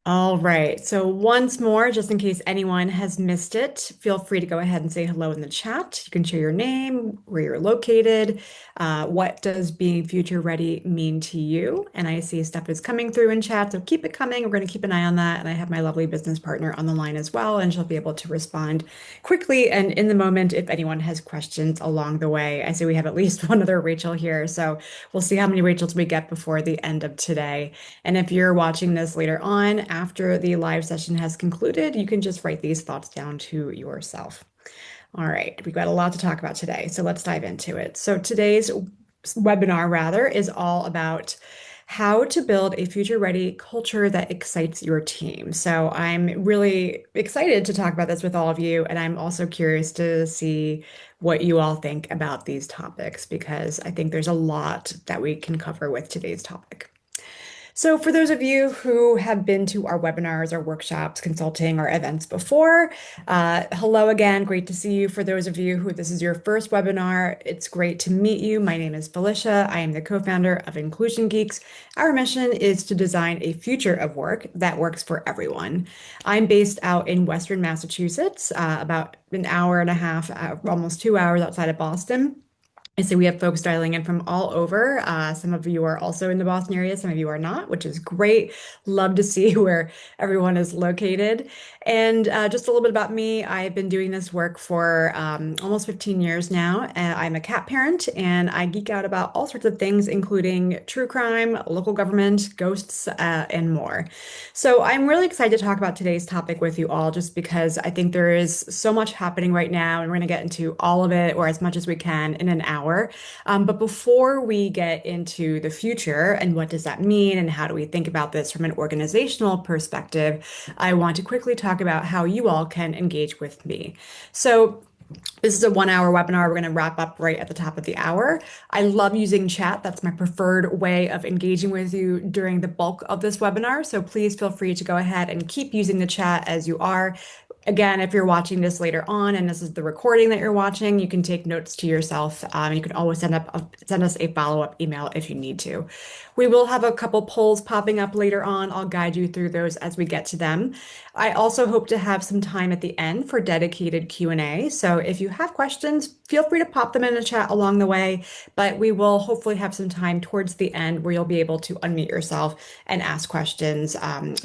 All right. So once more, just in case anyone has missed it, feel free to go ahead and say hello in the chat. You can share your name, where you're located, what does being future ready mean to you? And I see stuff is coming through in chat, so keep it coming. We're going to keep an eye on that. And I have my lovely business partner on the line as well, and she'll be able to respond quickly and in the moment if anyone has questions along the way. I see we have at least one other Rachel here, so we'll see how many Rachels we get before the end of today. And if you're watching this later on, after the live session has concluded, you can just write these thoughts down to yourself. All right, we've got a lot to talk about today, so let's dive into it. So today's webinar, rather, is all about how to build a future-ready culture that excites your team. So I'm really excited to talk about this with all of you, and I'm also curious to see what you all think about these topics because I think there's a lot that we can cover with today's topic. So, for those of you who have been to our webinars, our workshops, consulting, or events before, hello again. Great to see you. For those of you who this is your first webinar, it's great to meet you. My name is Felicia. I am the co-founder of Inclusion Geeks. Our mission is to design a future of work that works for everyone. I'm based out in Western Massachusetts, about an hour and a half, almost 2 hours outside of Boston. I see we have folks dialing in from all over. Some of you are also in the Boston area, some of you are not, which is great. Love to see where everyone is located. And just a little bit about me. I've been doing this work for almost 15 years now. I'm a cat parent and I geek out about all sorts of things, including true crime, local government, ghosts, and more. So I'm really excited to talk about today's topic with you all, just because I think there is so much happening right now, and we're going to get into all of it or as much as we can in an hour. But before we get into the future and what does that mean and how do we think about this from an organizational perspective, I want to quickly talk about how you all can engage with me. So this is a 1 hour webinar. We're going to wrap up right at the top of the hour. I love using chat. That's my preferred way of engaging with you during the bulk of this webinar. So please feel free to go ahead and keep using the chat as you are. Again, if you're watching this later on and this is the recording that you're watching, you can take notes to yourself. You can always send us a follow-up email if you need to. We will have a couple polls popping up later on. I'll guide you through those as we get to them. I also hope to have some time at the end for dedicated Q&A. So if you have questions, feel free to pop them in the chat along the way, but we will hopefully have some time towards the end where you'll be able to unmute yourself and ask questions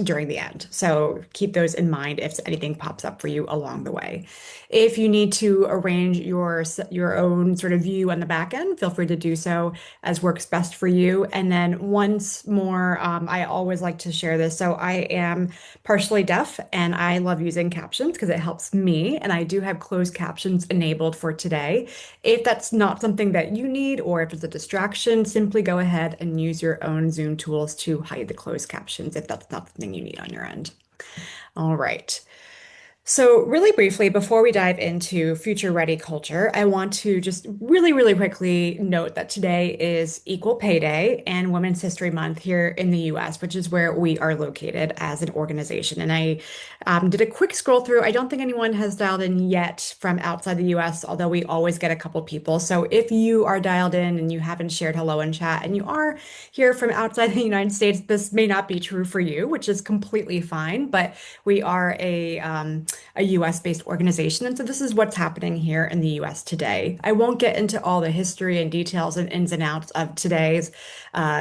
during the end. So keep those in mind if anything pops up for you along the way. If you need to arrange your own sort of view on the back end, feel free to do so as works best for you. And then once more, I always like to share this. So I am partially deaf and I love using captions because it helps me. And I do have closed captions enabled for today. If that's not something that you need or if it's a distraction, simply go ahead and use your own Zoom tools to hide the closed captions if that's not something you need on your end. All right. So, really briefly, before we dive into future ready culture, I want to just really quickly note that today is Equal Pay Day and Women's History Month here in the US, which is where we are located as an organization. And I did a quick scroll through. I don't think anyone has dialed in yet from outside the US, although we always get a couple people. So, if you are dialed in and you haven't shared hello in chat and you are here from outside the United States, this may not be true for you, which is completely fine. But we are a US based organization. And so this is what's happening here in the US today. I won't get into all the history and details and ins and outs of today's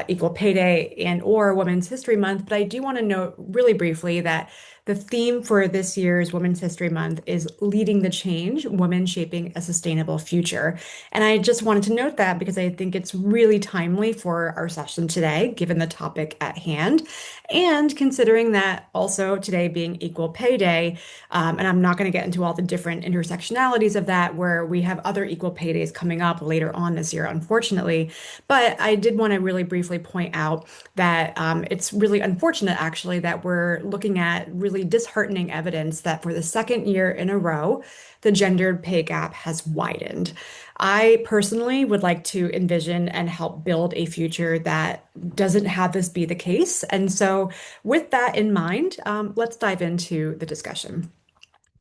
Equal Pay Day and or Women's History Month, but I do want to note really briefly that the theme for this year's Women's History Month is leading the change, women shaping a sustainable future. And I just wanted to note that because I think it's really timely for our session today, given the topic at hand. And considering that also today being Equal Pay Day, and I'm not going to get into all the different intersectionalities of that, where we have other equal pay days coming up later on this year, unfortunately. But I did want to really briefly point out that it's really unfortunate, actually, that we're looking at really disheartening evidence that for the second year in a row, the gendered pay gap has widened. I personally would like to envision and help build a future that doesn't have this be the case. And so, with that in mind, let's dive into the discussion.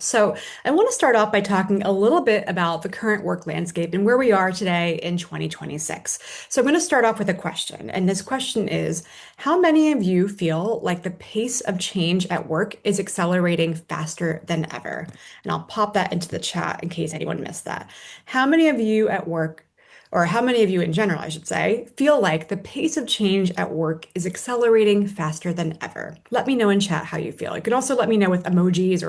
So, I want to start off by talking a little bit about the current work landscape and where we are today in 2026. So, I'm going to start off with a question. And this question is, how many of you feel like the pace of change at work is accelerating faster than ever? And I'll pop that into the chat in case anyone missed that. How many of you at work, or how many of you in general, I should say, feel like the pace of change at work is accelerating faster than ever? Let me know in chat how you feel. You can also let me know with emojis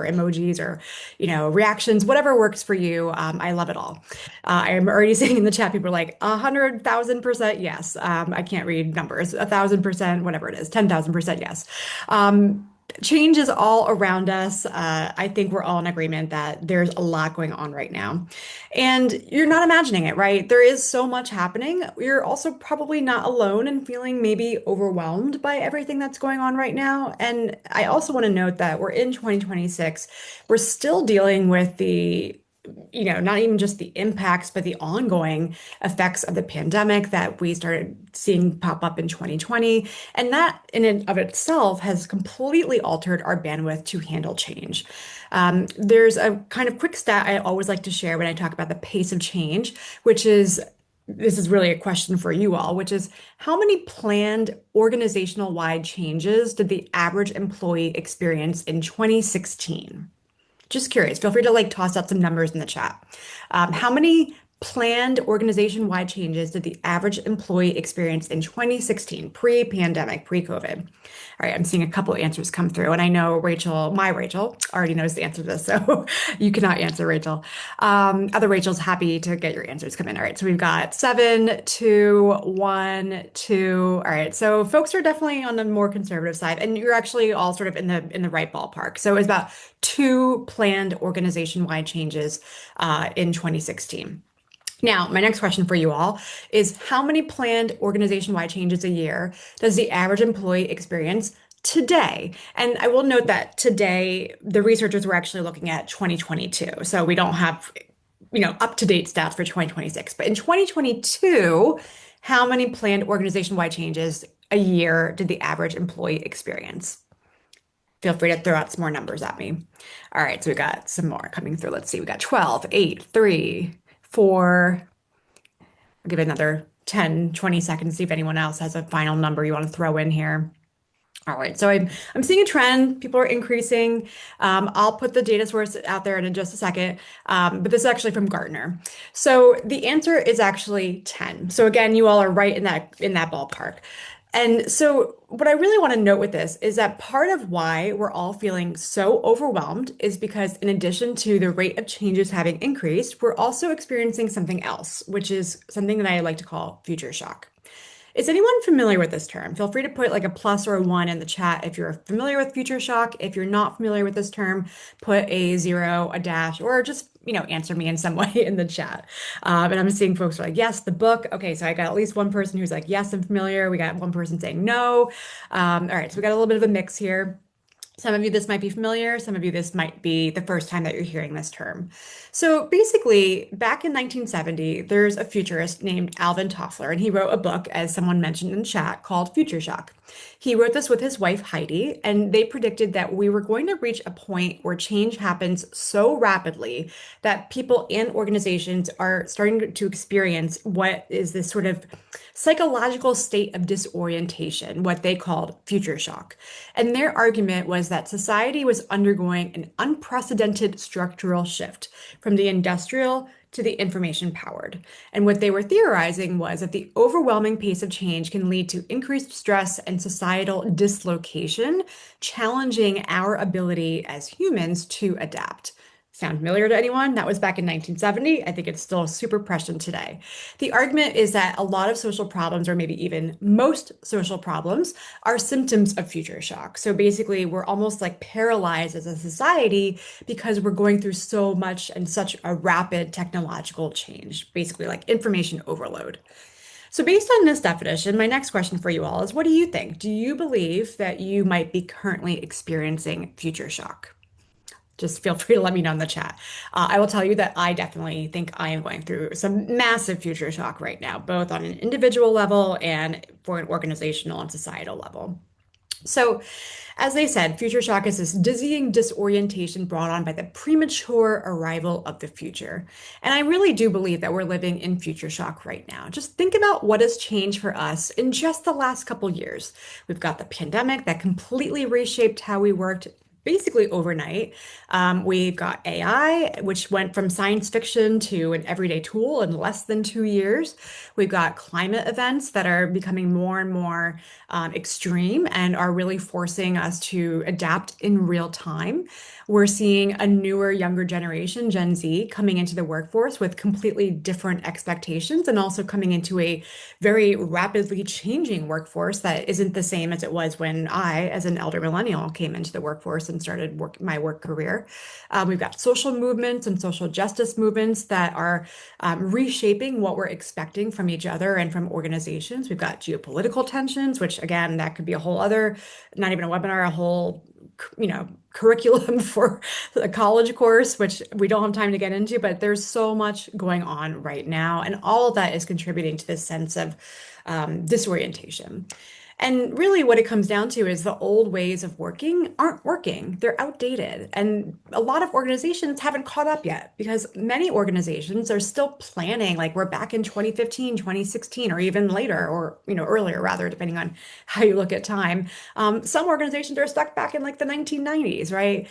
or reactions, whatever works for you. I love it all. I'm already seeing in the chat, people are like 100,000% yes. I can't read numbers, 1,000%, whatever it is, 10,000% yes. Change is all around us. I think we're all in agreement that there's a lot going on right now. And you're not imagining it, right? There is so much happening. You're also probably not alone in feeling maybe overwhelmed by everything that's going on right now. And I also want to note that we're in 2026. We're still dealing with not even just the impacts, but the ongoing effects of the pandemic that we started seeing pop up in 2020. And that in and of itself has completely altered our bandwidth to handle change. There's a kind of quick stat I always like to share when I talk about the pace of change, which is this is really a question for you all, which is how many planned organizational wide changes did the average employee experience in 2016? Just curious. Feel free to toss out some numbers in the chat. How many planned organization-wide changes did the average employee experience in 2016, pre-pandemic, pre-COVID? All right, I'm seeing a couple answers come through, and I know my Rachel, already knows the answer to this, so you cannot answer, Rachel. Other Rachel's happy to get your answers come in. All right, so we've got 7, 2, 1, 2. All right, so folks are definitely on the more conservative side, and you're actually all sort of in the right ballpark. So it's about two planned organization-wide changes in 2016. Now, my next question for you all is how many planned organization-wide changes a year does the average employee experience today? And I will note that today, the researchers were actually looking at 2022. So we don't have, up-to-date stats for 2026. But in 2022, how many planned organization-wide changes a year did the average employee experience? Feel free to throw out some more numbers at me. All right, so we got some more coming through. Let's see. We got 12, 8, 3, 4. I'll give it another 10, 20 seconds, see if anyone else has a final number you want to throw in here. All right, so I'm seeing a trend. People are increasing. I'll put the data source out there in just a second, but this is actually from Gartner. So the answer is actually 10. So again, you all are right in that ballpark. And so what I really want to note with this is that part of why we're all feeling so overwhelmed is because in addition to the rate of changes having increased, we're also experiencing something else, which is something that I like to call future shock. Is anyone familiar with this term? Feel free to put like a plus or a one in the chat if you're familiar with future shock. If you're not familiar with this term, put a zero, a dash, or just, answer me in some way in the chat. And I'm seeing folks are like, yes, the book. Okay, so I got at least one person who's like, yes, I'm familiar. We got one person saying no. All right, so we got a little bit of a mix here. Some of you, this might be familiar. Some of you, this might be the first time that you're hearing this term. So basically, back in 1970, there's a futurist named Alvin Toffler, and he wrote a book, as someone mentioned in chat, called Future Shock. He wrote this with his wife, Heidi, and they predicted that we were going to reach a point where change happens so rapidly that people and organizations are starting to experience what is this sort of psychological state of disorientation, what they called future shock. And their argument was that society was undergoing an unprecedented structural shift from the industrial to the information powered. And what they were theorizing was that the overwhelming pace of change can lead to increased stress and societal dislocation, challenging our ability as humans to adapt. Sound familiar to anyone? That was back in 1970. I think it's still super prescient today. The argument is that a lot of social problems, or maybe even most social problems, are symptoms of future shock. So basically, we're almost like paralyzed as a society because we're going through so much and such a rapid technological change, basically like information overload. So, based on this definition, my next question for you all is what do you think? Do you believe that you might be currently experiencing future shock? Just feel free to let me know in the chat. I will tell you that I definitely think I am going through some massive future shock right now, both on an individual level and for an organizational and societal level. So, as they said, future shock is this dizzying disorientation brought on by the premature arrival of the future. And I really do believe that we're living in future shock right now. Just think about what has changed for us in just the last couple years. We've got the pandemic that completely reshaped how we worked. Basically overnight. We've got AI, which went from science fiction to an everyday tool in less than 2 years. We've got climate events that are becoming more and more extreme and are really forcing us to adapt in real time. We're seeing a newer, younger generation, Gen Z, coming into the workforce with completely different expectations and also coming into a very rapidly changing workforce that isn't the same as it was when I, as an elder millennial, came into the workforce and started my work career. We've got social movements and social justice movements that are reshaping what we're expecting from each other and from organizations. We've got geopolitical tensions, which again, that could be a whole other, not even a webinar, a whole, curriculum for a college course, which we don't have time to get into, but there's so much going on right now. And all of that is contributing to this sense of disorientation. And really, what it comes down to is the old ways of working aren't working. They're outdated. And a lot of organizations haven't caught up yet because many organizations are still planning like we're back in 2015, 2016, or even later, or earlier rather, depending on how you look at time. Some organizations are stuck back in like the 1990s, right?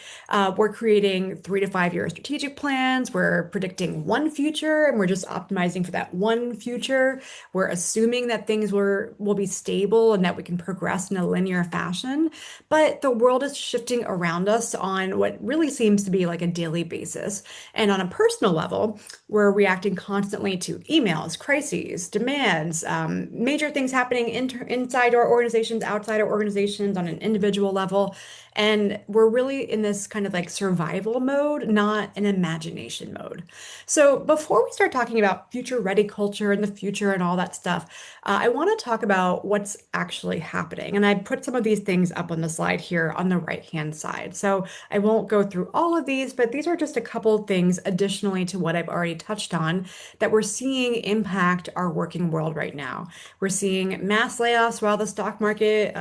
We're creating 3 to 5 year strategic plans. We're predicting one future and we're just optimizing for that one future. We're assuming that things will be stable and that we can progress in a linear fashion. But the world is shifting around us on what really seems to be like a daily basis. And on a personal level, we're reacting constantly to emails, crises, demands, major things happening inside our organizations, outside our organizations on an individual level. And we're really in this kind of like survival mode, not an imagination mode. So before we start talking about future ready culture and the future and all that stuff, I want to talk about what's actually happening. And I put some of these things up on the slide here on the right-hand side. So I won't go through all of these, but these are just a couple of things additionally to what I've already touched on that we're seeing impact our working world right now. We're seeing mass layoffs while the stock market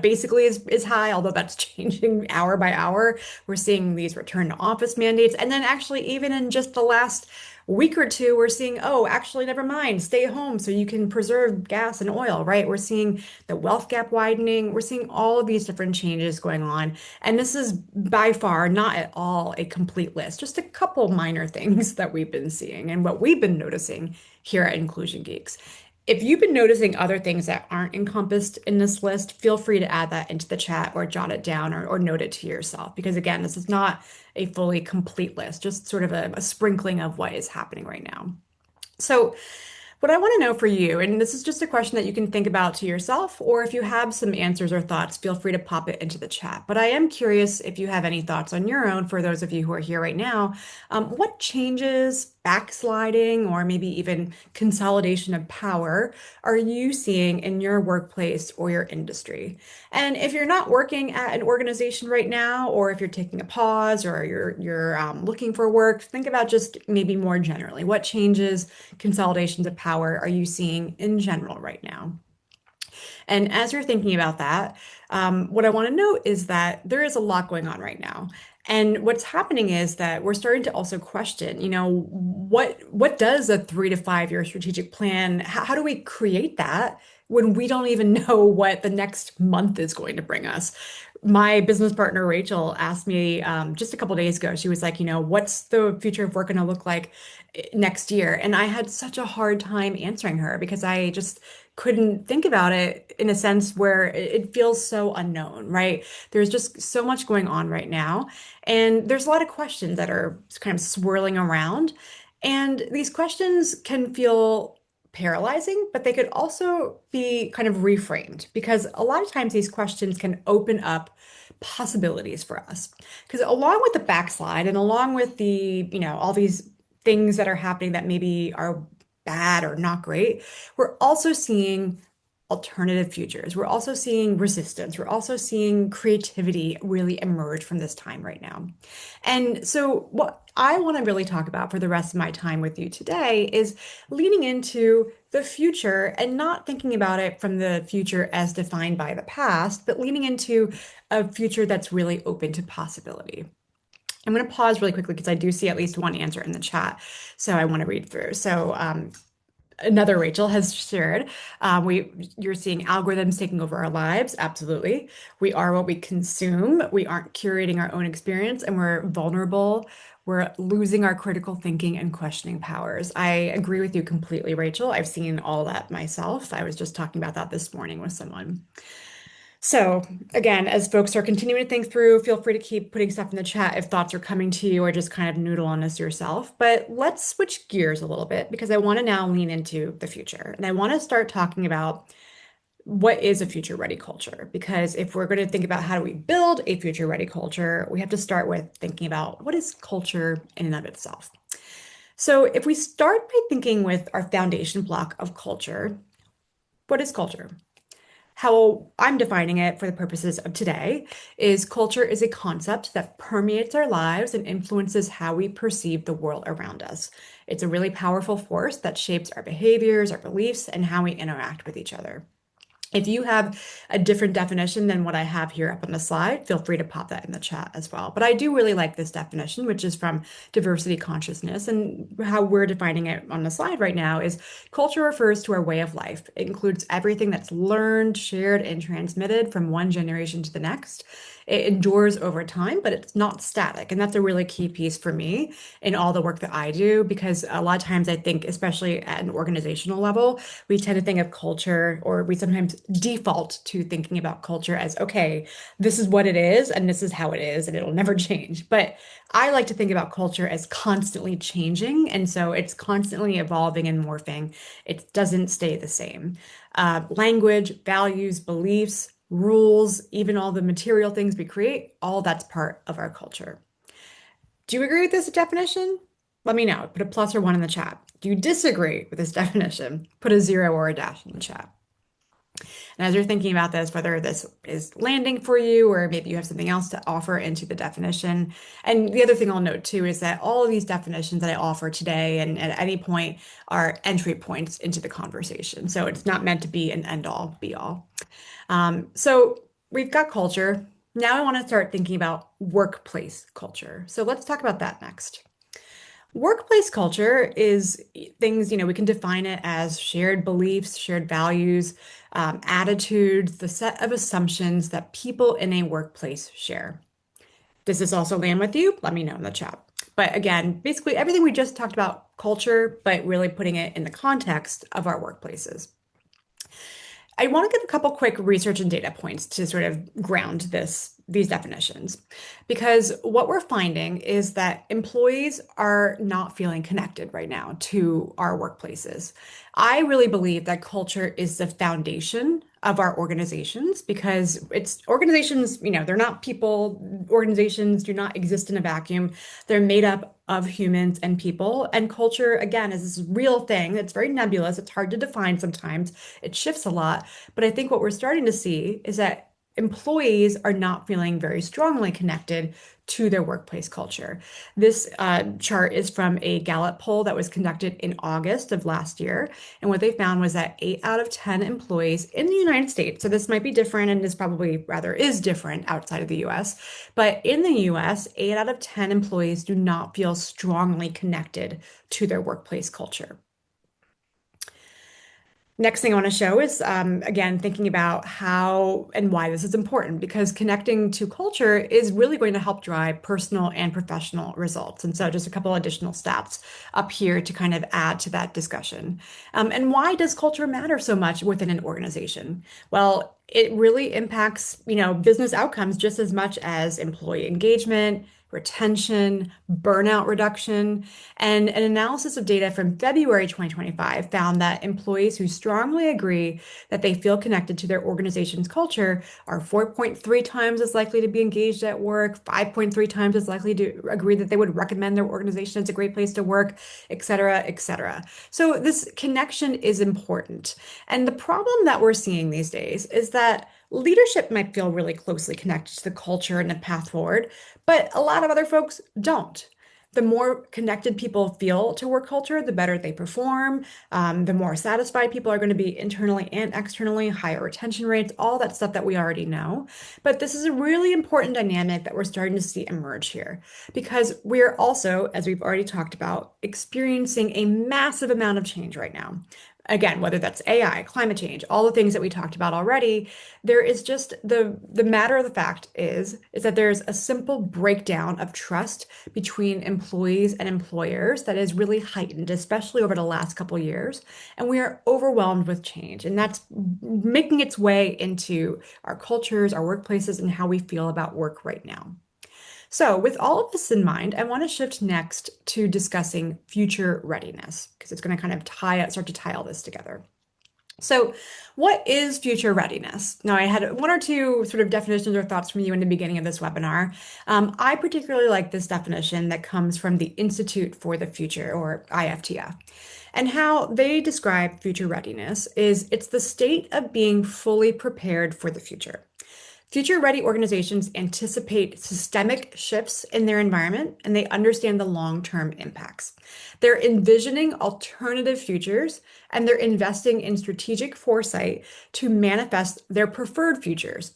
basically is high, although that's changing hour by hour. We're seeing these return to office mandates. And then actually, even in just the last week or two, we're seeing, oh, actually, never mind, stay home so you can preserve gas and oil, right? We're seeing the wealth gap widening. We're seeing all of these different changes going on. And this is by far not at all a complete list, just a couple minor things that we've been seeing and what we've been noticing here at Inclusion Geeks. If you've been noticing other things that aren't encompassed in this list, feel free to add that into the chat or jot it down or note it to yourself. Because again, this is not a fully complete list, just sort of a sprinkling of what is happening right now. So, what I want to know for you, and this is just a question that you can think about to yourself, or if you have some answers or thoughts, feel free to pop it into the chat. But I am curious if you have any thoughts on your own for those of you who are here right now. What changes, backsliding, or maybe even consolidation of power are you seeing in your workplace or your industry? And if you're not working at an organization right now, or if you're taking a pause or you're looking for work, think about just maybe more generally. What changes, consolidations of power are you seeing in general right now? And as you're thinking about that, what I want to note is that there is a lot going on right now. And what's happening is that we're starting to also question, what does a 3 to 5 year strategic plan, how do we create that when we don't even know what the next month is going to bring us? My business partner, Rachel, asked me just a couple days ago, she was like, what's the future of work going to look like next year? And I had such a hard time answering her because I just couldn't think about it in a sense where it feels so unknown, right? There's just so much going on right now. And there's a lot of questions that are kind of swirling around. And these questions can feel paralyzing, but they could also be kind of reframed because a lot of times these questions can open up possibilities for us. Because along with the backslide and along with all these things that are happening that maybe are bad or not great, we're also seeing alternative futures. We're also seeing resistance. We're also seeing creativity really emerge from this time right now. And so, what I want to really talk about for the rest of my time with you today is leaning into the future and not thinking about it from the future as defined by the past, but leaning into a future that's really open to possibility. I'm going to pause really quickly because I do see at least one answer in the chat. So I want to read through. Another Rachel has shared, you're seeing algorithms taking over our lives. Absolutely. We are what we consume. We aren't curating our own experience and we're vulnerable. We're losing our critical thinking and questioning powers. I agree with you completely, Rachel. I've seen all that myself. I was just talking about that this morning with someone. So, again, as folks are continuing to think through, feel free to keep putting stuff in the chat if thoughts are coming to you or just kind of noodle on this yourself. But let's switch gears a little bit because I want to now lean into the future. And I want to start talking about what is a future ready culture. Because if we're going to think about how do we build a future ready culture, we have to start with thinking about what is culture in and of itself. So, if we start by thinking with our foundation block of culture, what is culture? How I'm defining it for the purposes of today is culture is a concept that permeates our lives and influences how we perceive the world around us. It's a really powerful force that shapes our behaviors, our beliefs, and how we interact with each other. If you have a different definition than what I have here up on the slide, feel free to pop that in the chat as well. But I do really like this definition, which is from diversity consciousness. And how we're defining it on the slide right now is culture refers to our way of life. It includes everything that's learned, shared, and transmitted from one generation to the next. It endures over time, but it's not static. And that's a really key piece for me in all the work that I do, because a lot of times I think, especially at an organizational level, we tend to think of culture, or we sometimes default to thinking about culture as, okay, this is what it is, and this is how it is, and it'll never change. But I like to think about culture as constantly changing. And so it's constantly evolving and morphing. It doesn't stay the same. Language, values, beliefs, rules, even all the material things we create, all that's part of our culture. Do you agree with this definition? Let me know. Put a plus or one in the chat. Do you disagree with this definition? Put a zero or a dash in the chat. And as you're thinking about this, whether this is landing for you or maybe you have something else to offer into the definition. And the other thing I'll note too is that all of these definitions that I offer today and at any point are entry points into the conversation. So it's not meant to be an end all be all. So we've got culture. Now I want to start thinking about workplace culture. So let's talk about that next. Workplace culture is things, we can define it as shared beliefs, shared values, attitudes, the set of assumptions that people in a workplace share. Does this also land with you? Let me know in the chat. But again, basically everything we just talked about culture, but really putting it in the context of our workplaces. I want to give a couple quick research and data points to sort of ground these definitions, because what we're finding is that employees are not feeling connected right now to our workplaces. I really believe that culture is the foundation of our organizations, because it's organizations, they're not people. Organizations do not exist in a vacuum. They're made up of humans and people. And culture, again, is this real thing that's very nebulous. It's hard to define sometimes. It shifts a lot. But I think what we're starting to see is that employees are not feeling very strongly connected to their workplace culture. This chart is from a Gallup poll that was conducted in August of last year. And what they found was that 8 out of 10 employees in the United States, so this might be different and this probably rather is different outside of the US, but in the US, 8 out of 10 employees do not feel strongly connected to their workplace culture. Next thing I want to show is, again, thinking about how and why this is important, because connecting to culture is really going to help drive personal and professional results. And so just a couple additional stats up here to kind of add to that discussion. And why does culture matter so much within an organization? Well, it really impacts, business outcomes just as much as employee engagement, retention, burnout reduction. And an analysis of data from February 2025 found that employees who strongly agree that they feel connected to their organization's culture are 4.3 times as likely to be engaged at work, 5.3 times as likely to agree that they would recommend their organization as a great place to work, et cetera, et cetera. So this connection is important. And the problem that we're seeing these days is that leadership might feel really closely connected to the culture and the path forward, but a lot of other folks don't. The more connected people feel to work culture, the better they perform, the more satisfied people are going to be internally and externally, higher retention rates, all that stuff that we already know. But this is a really important dynamic that we're starting to see emerge here because we're also, as we've already talked about, experiencing a massive amount of change right now. Again, whether that's AI, climate change, all the things that we talked about already, there is just the matter of the fact is that there's a simple breakdown of trust between employees and employers that is really heightened, especially over the last couple of years. And we are overwhelmed with change, and that's making its way into our cultures, our workplaces, and how we feel about work right now. So, with all of this in mind, I want to shift next to discussing future readiness because it's going to kind of start to tie all this together. So, what is future readiness? Now, I had one or two sort of definitions or thoughts from you in the beginning of this webinar. I particularly like this definition that comes from the Institute for the Future, or IFTF. And how they describe future readiness is it's the state of being fully prepared for the future. Future ready organizations anticipate systemic shifts in their environment and they understand the long term impacts. They're envisioning alternative futures and they're investing in strategic foresight to manifest their preferred futures.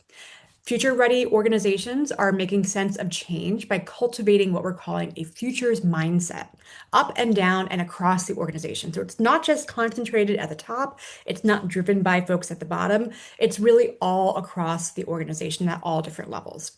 Future ready organizations are making sense of change by cultivating what we're calling a futures mindset up and down and across the organization. So it's not just concentrated at the top, it's not driven by folks at the bottom, it's really all across the organization at all different levels.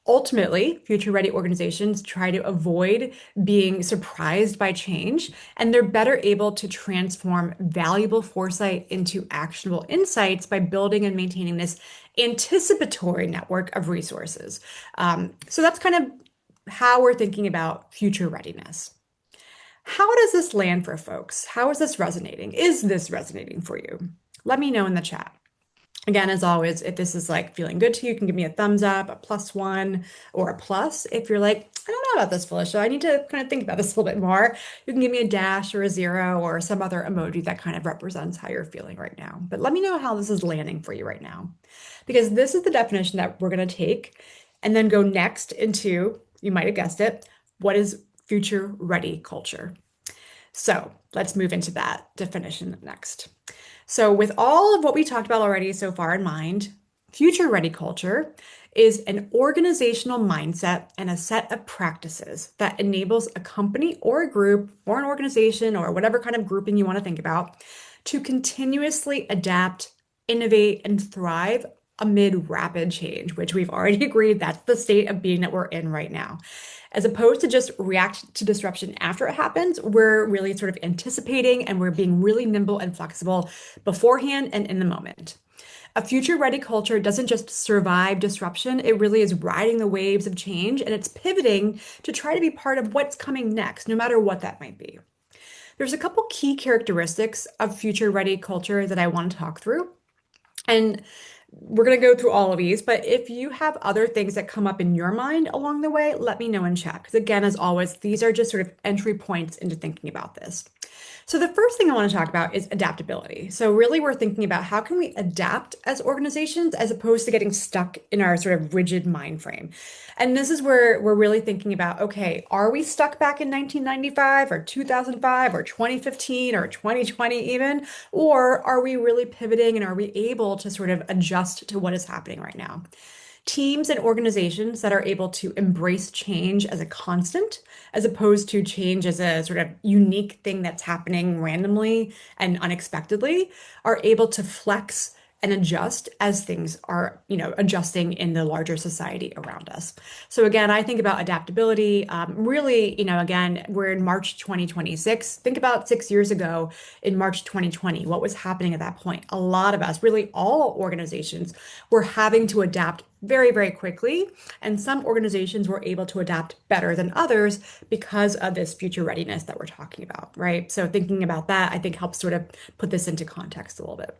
Ultimately, future ready organizations try to avoid being surprised by change, and they're better able to transform valuable foresight into actionable insights by building and maintaining this anticipatory network of resources. So that's kind of how we're thinking about future readiness. How does this land for folks? How is this resonating? Is this resonating for you? Let me know in the chat. Again, as always, if this is like feeling good to you, you can give me a thumbs up, a +1, or a plus. If you're like, I don't know about this, Felicia, I need to kind of think about this a little bit more, you can give me a dash or a 0 or some other emoji that kind of represents how you're feeling right now. But let me know how this is landing for you right now, because this is the definition that we're going to take and then go next into, you might have guessed it, what is future ready culture? So let's move into that definition next. So, with all of what we talked about already so far in mind, future ready culture is an organizational mindset and a set of practices that enables a company or a group or an organization or whatever kind of grouping you want to think about to continuously adapt, innovate, and thrive amid rapid change, which we've already agreed that's the state of being that we're in right now. As opposed to just react to disruption after it happens, we're really sort of anticipating and we're being really nimble and flexible beforehand and in the moment. A future ready culture doesn't just survive disruption, it really is riding the waves of change and it's pivoting to try to be part of what's coming next, no matter what that might be. There's a couple key characteristics of future ready culture that I want to talk through. And we're going to go through all of these, but if you have other things that come up in your mind along the way, let me know in chat. Because again, as always, these are just sort of entry points into thinking about this. So the first thing I want to talk about is adaptability. So really we're thinking about how can we adapt as organizations as opposed to getting stuck in our sort of rigid mind frame. And this is where we're really thinking about, okay, are we stuck back in 1995 or 2005 or 2015 or 2020 even? Or are we really pivoting and are we able to sort of adjust to what is happening right now? Teams and organizations that are able to embrace change as a constant, as opposed to change as a sort of unique thing that's happening randomly and unexpectedly, are able to flex and adjust as things are, adjusting in the larger society around us. So again, I think about adaptability. Really, again, we're in March 2026. Think about 6 years ago in March 2020. What was happening at that point? A lot of us, really all organizations, were having to adapt very, very quickly. And some organizations were able to adapt better than others because of this future readiness that we're talking about, right? So thinking about that, I think helps sort of put this into context a little bit.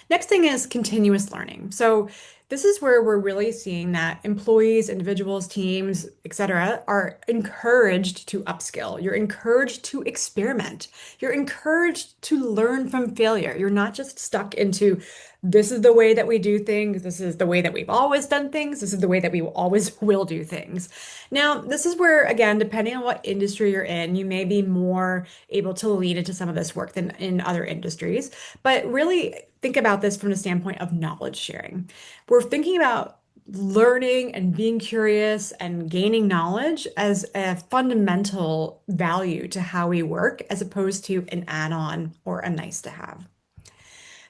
Next thing is continuous learning. So this is where we're really seeing that employees, individuals, teams, et cetera, are encouraged to upskill. You're encouraged to experiment. You're encouraged to learn from failure. You're not just stuck into this is the way that we do things. This is the way that we've always done things. This is the way that we always will do things. Now, this is where, again, depending on what industry you're in, you may be more able to lean into some of this work than in other industries. But really think about this from the standpoint of knowledge sharing. We're thinking about learning and being curious and gaining knowledge as a fundamental value to how we work, as opposed to an add-on or a nice to have.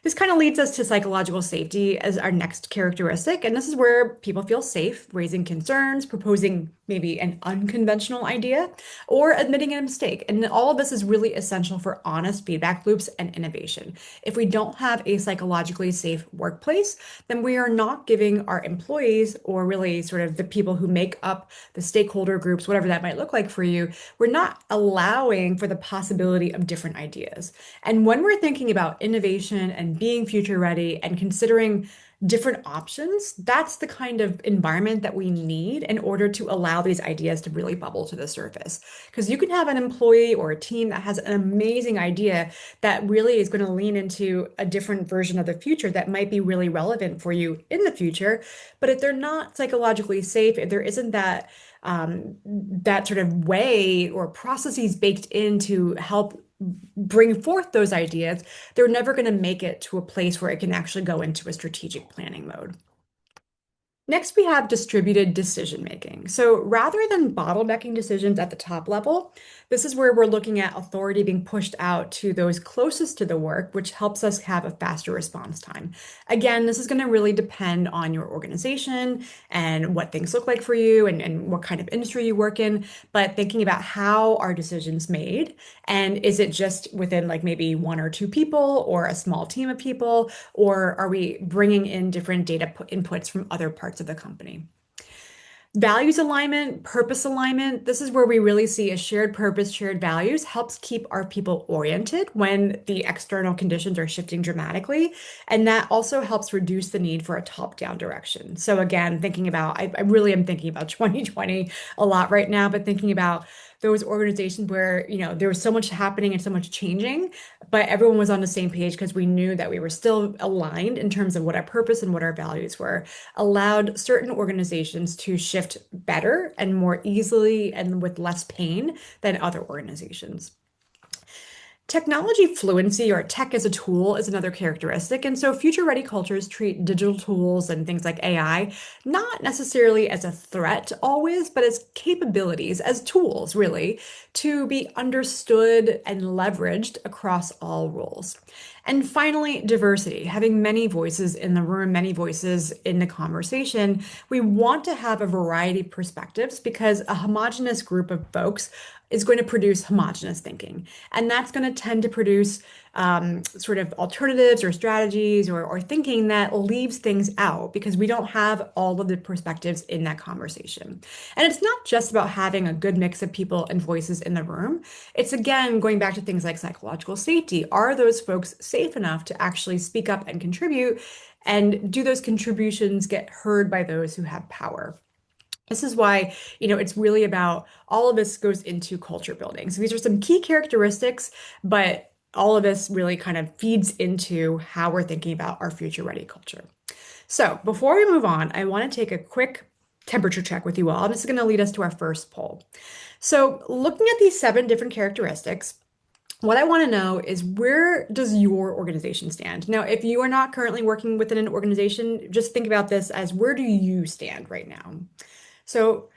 This kind of leads us to psychological safety as our next characteristic. And this is where people feel safe raising concerns, proposing maybe an unconventional idea, or admitting a mistake. And all of this is really essential for honest feedback loops and innovation. If we don't have a psychologically safe workplace, then we are not giving our employees, or really sort of the people who make up the stakeholder groups, whatever that might look like for you, we're not allowing for the possibility of different ideas. And when we're thinking about innovation and being future ready and considering different options, that's the kind of environment that we need in order to allow these ideas to really bubble to the surface. Because you can have an employee or a team that has an amazing idea that really is going to lean into a different version of the future that might be really relevant for you in the future. But if they're not psychologically safe, if there isn't that sort of way or processes baked in to help bring forth those ideas, they're never going to make it to a place where it can actually go into a strategic planning mode. Next, we have distributed decision making. So rather than bottlenecking decisions at the top level, this is where we're looking at authority being pushed out to those closest to the work, which helps us have a faster response time. Again, this is going to really depend on your organization and what things look like for you, and what kind of industry you work in. But thinking about how are decisions made, and is it just within like maybe one or two people or a small team of people, or are we bringing in different data inputs from other parts of the company? Values alignment, purpose alignment, this is where we really see a shared purpose, shared values helps keep our people oriented when the external conditions are shifting dramatically. And that also helps reduce the need for a top-down direction. So again, I really am thinking about 2020 a lot right now, but thinking about those organizations where, there was so much happening and so much changing, but everyone was on the same page because we knew that we were still aligned in terms of what our purpose and what our values were, allowed certain organizations to shift better and more easily and with less pain than other organizations. Technology fluency, or tech as a tool, is another characteristic. And so future ready cultures treat digital tools and things like AI not necessarily as a threat always, but as capabilities, as tools really, to be understood and leveraged across all roles. And finally, diversity, having many voices in the room, many voices in the conversation. We want to have a variety of perspectives because a homogenous group of folks is going to produce homogenous thinking. And that's going to tend to produce sort of alternatives or strategies, or thinking that leaves things out because we don't have all of the perspectives in that conversation. And it's not just about having a good mix of people and voices in the room. It's again going back to things like psychological safety. Are those folks safe enough to actually speak up and contribute? And do those contributions get heard by those who have power? This is why, it's really about all of this goes into culture building. So these are some key characteristics, but all of this really kind of feeds into how we're thinking about our future ready culture. So before we move on, I want to take a quick temperature check with you all. This is going to lead us to our first poll. So looking at these 7 different characteristics, what I want to know is, where does your organization stand? Now, if you are not currently working within an organization, just think about this as, where do you stand right now? So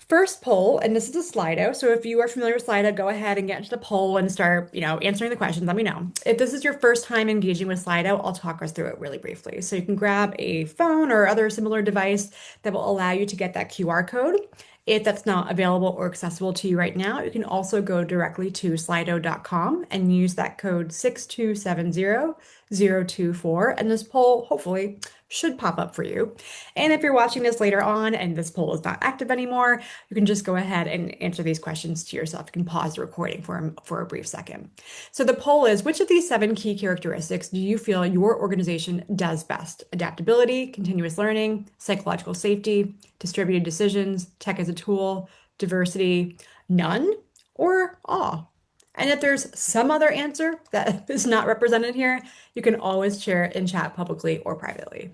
First poll, and this is a Slido. So if you are familiar with Slido, go ahead and get into the poll and start, answering the questions. Let me know. If this is your first time engaging with Slido, I'll talk us through it really briefly. So you can grab a phone or other similar device that will allow you to get that QR code. If that's not available or accessible to you right now, you can also go directly to slido.com and use that code 6270024, and this poll hopefully should pop up for you. And if you're watching this later on and this poll is not active anymore, you can just go ahead and answer these questions to yourself. You can pause the recording for a brief second. So the poll is, which of these 7 key characteristics do you feel your organization does best? Adaptability, continuous learning, psychological safety, distributed decisions, tech as a tool, diversity, none, or all? And if there's some other answer that is not represented here, you can always share it in chat publicly or privately.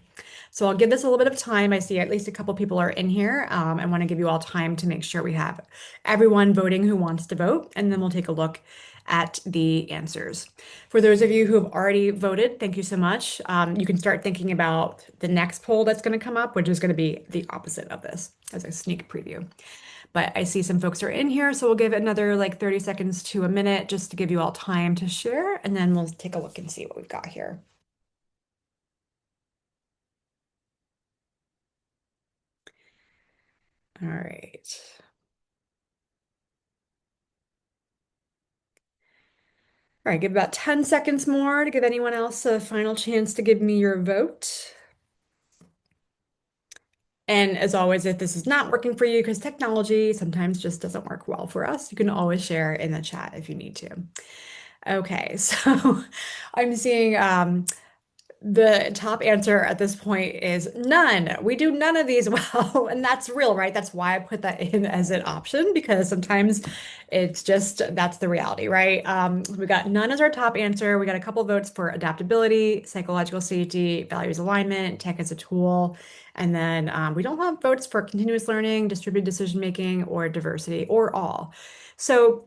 So I'll give this a little bit of time. I see at least a couple people are in here. I want to give you all time to make sure we have everyone voting who wants to vote, and then we'll take a look at the answers. For those of you who have already voted, thank you so much. You can start thinking about the next poll that's going to come up, which is going to be the opposite of this as a sneak preview. But I see some folks are in here, so we'll give it another like 30 seconds to a minute just to give you all time to share, and then we'll take a look and see what we've got here. All right. All right, give about 10 seconds more to give anyone else a final chance to give me your vote. And as always, if this is not working for you, because technology sometimes just doesn't work well for us, you can always share in the chat if you need to. Okay, so I'm seeing the top answer at this point is none. We do none of these well, and that's real, right? That's why I put that in as an option because sometimes it's just that's the reality, right? We got none as our top answer. We got a couple votes for adaptability, psychological safety, values alignment, tech as a tool, and then we don't have votes for continuous learning, distributed decision making, or diversity, or all. So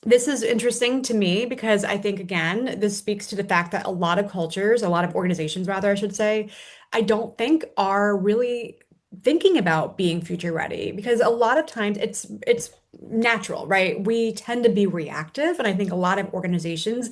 this is interesting to me because I think, again, this speaks to the fact that a lot of cultures, a lot of organizations, rather, I should say, I don't think are really thinking about being future ready because a lot of times it's natural, right? We tend to be reactive, and I think a lot of organizations,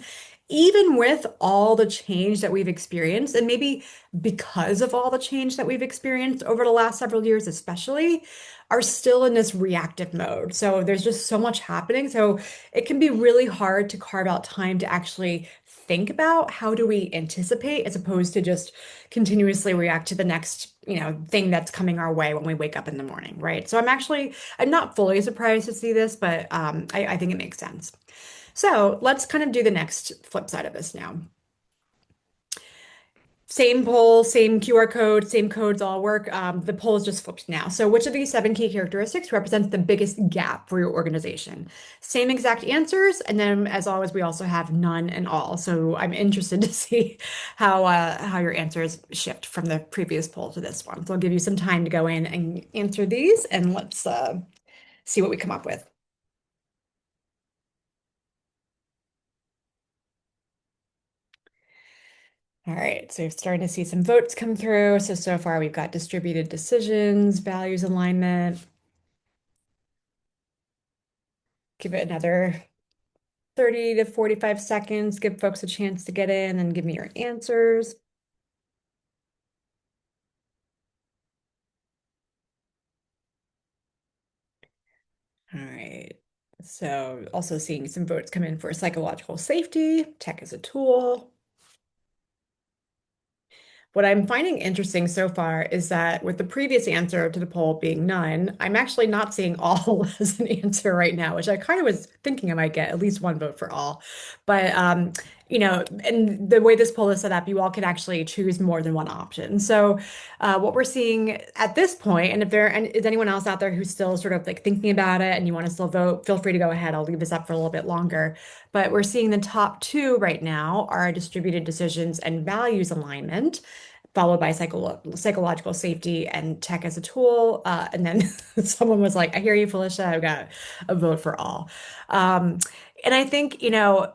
even with all the change that we've experienced, and maybe because of all the change that we've experienced over the last several years, especially, are still in this reactive mode. So there's just so much happening. So it can be really hard to carve out time to actually think about how do we anticipate as opposed to just continuously react to the next, thing that's coming our way when we wake up in the morning, right? So I'm not fully surprised to see this, but I think it makes sense. So let's kind of do the next flip side of this now. Same poll, same QR code, same codes all work. The poll is just flipped now. So which of these 7 key characteristics represents the biggest gap for your organization? Same exact answers. And then as always, we also have none and all. So I'm interested to see how your answers shift from the previous poll to this one. So I'll give you some time to go in and answer these and let's see what we come up with. All right, so you're starting to see some votes come through. So far we've got distributed decisions, values alignment. Give it another 30 to 45 seconds, give folks a chance to get in and give me your answers. All right. So also seeing some votes come in for psychological safety, tech as a tool. What I'm finding interesting so far is that with the previous answer to the poll being none, I'm actually not seeing all as an answer right now, which I kind of was thinking I might get at least one vote for all. But and the way this poll is set up, you all can actually choose more than one option. So what we're seeing at this point, and if there is anyone else out there who's still sort of like thinking about it and you want to still vote, feel free to go ahead. I'll leave this up for a little bit longer. But we're seeing the top two right now are distributed decisions and values alignment, followed by psychological safety and tech as a tool. And then someone was like, I hear you, Felicia. I've got a vote for all. And I think,